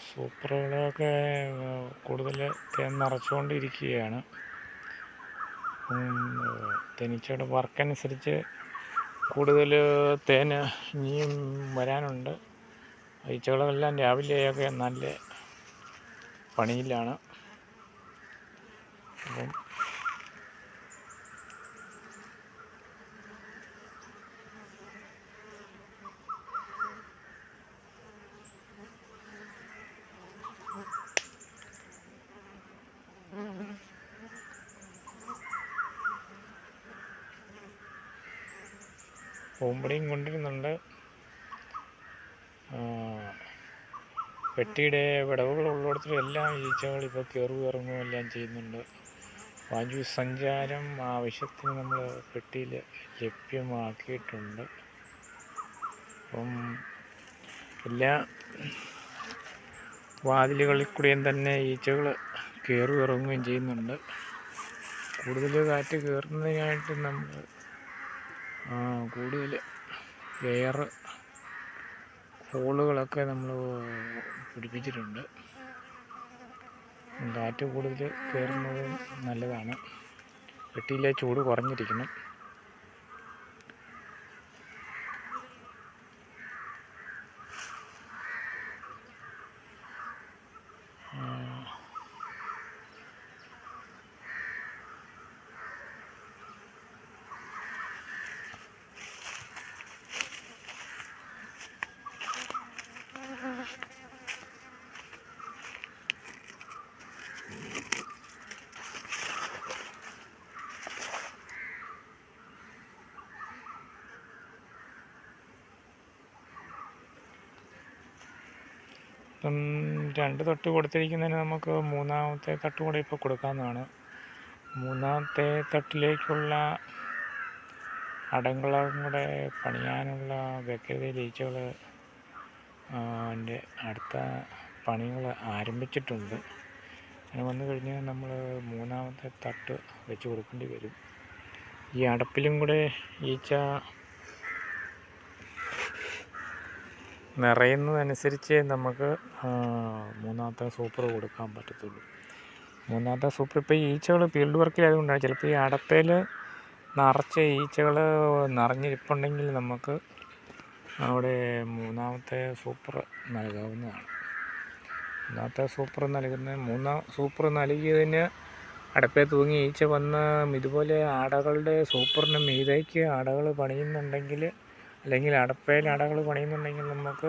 സൂപ്പറുകളൊക്കെ കൂടുതൽ തേൻ നിറച്ചുകൊണ്ടിരിക്കുകയാണ്. തേനീച്ചയുടെ വർക്കനുസരിച്ച് കൂടുതൽ തേൻ ഇനിയും വരാനുണ്ട്. ഈച്ചകളെല്ലാം രാവിലെയൊക്കെ നല്ല പണിയിലാണ്. അപ്പം പൂമ്പൊടിയും കൊണ്ടിരുന്നുണ്ട്. പെട്ടിയുടെ വിടവുകളുള്ളിടത്തും എല്ലാം ഈച്ചകൾ ഇപ്പോൾ കയറുകയും ഇറങ്ങുകയും എല്ലാം ചെയ്യുന്നുണ്ട്. വായു സഞ്ചാരം ആവശ്യത്തിന് നമ്മൾ പെട്ടിയിൽ ലഭ്യമാക്കിയിട്ടുണ്ട്. അപ്പം എല്ലാ വാതിലുകളിൽ കൂടെയും തന്നെ ഈച്ചകൾ കയറുകയും ഇറങ്ങുകയും ചെയ്യുന്നുണ്ട്. കൂടുതൽ കാറ്റ് കയറുന്നതിനായിട്ട് നമ്മൾ കൂടുതൽ എയർ ഹോളുകളൊക്കെ നമ്മൾ പിടിപ്പിച്ചിട്ടുണ്ട്. കാറ്റ് കൂടുതൽ കയറുന്നത് നല്ലതാണ്. പെട്ടിയിലെ ചൂട് കുറഞ്ഞിരിക്കണം. ഇപ്പം 2 തട്ട് കൊടുത്തിരിക്കുന്നതിന് നമുക്ക് 3ാമത്തെ തട്ട് കൂടെ ഇപ്പോൾ കൊടുക്കാവുന്നതാണ്. 3ാമത്തെ തട്ടിലേക്കുള്ള അടങ്ങളും കൂടെ പണിയാനുള്ള വ്യഗ്രതയിൽ ഈച്ചകൾ അടുത്ത പണികൾ ആരംഭിച്ചിട്ടുണ്ട്. അങ്ങനെ വന്നു കഴിഞ്ഞാൽ നമ്മൾ 3ാമത്തെ തട്ട് വെച്ച് കൊടുക്കേണ്ടി വരും. ഈ അടപ്പിലും കൂടെ ഈച്ച നിറയുന്നതനുസരിച്ച് നമുക്ക് 3ാമത്തെ സൂപ്പർ കൊടുക്കാൻ പറ്റത്തുള്ളൂ. 3ാമത്തെ സൂപ്പർ ഇപ്പോൾ ഈച്ചകൾ ഫീൽഡ് വർക്കിലായതുകൊണ്ടാണ്. ചിലപ്പോൾ ഈ അടപ്പയിൽ നിറച്ച ഈച്ചകൾ നിറഞ്ഞിരിപ്പുണ്ടെങ്കിൽ നമുക്ക് അവിടെ 3ാമത്തെ സൂപ്പർ നൽകാവുന്നതാണ്. 3ാമത്തെ സൂപ്പർ സൂപ്പർ നൽകിയതിന് അടപ്പേ തൂങ്ങി ഈച്ച വന്ന് ഇതുപോലെ അടകളുടെ സൂപ്പറിന് മീതേക്ക് അടകൾ പണിയുന്നുണ്ടെങ്കിൽ, അല്ലെങ്കിൽ അടപ്പയിൽ അടകൾ പണിയുന്നുണ്ടെങ്കിൽ നമുക്ക്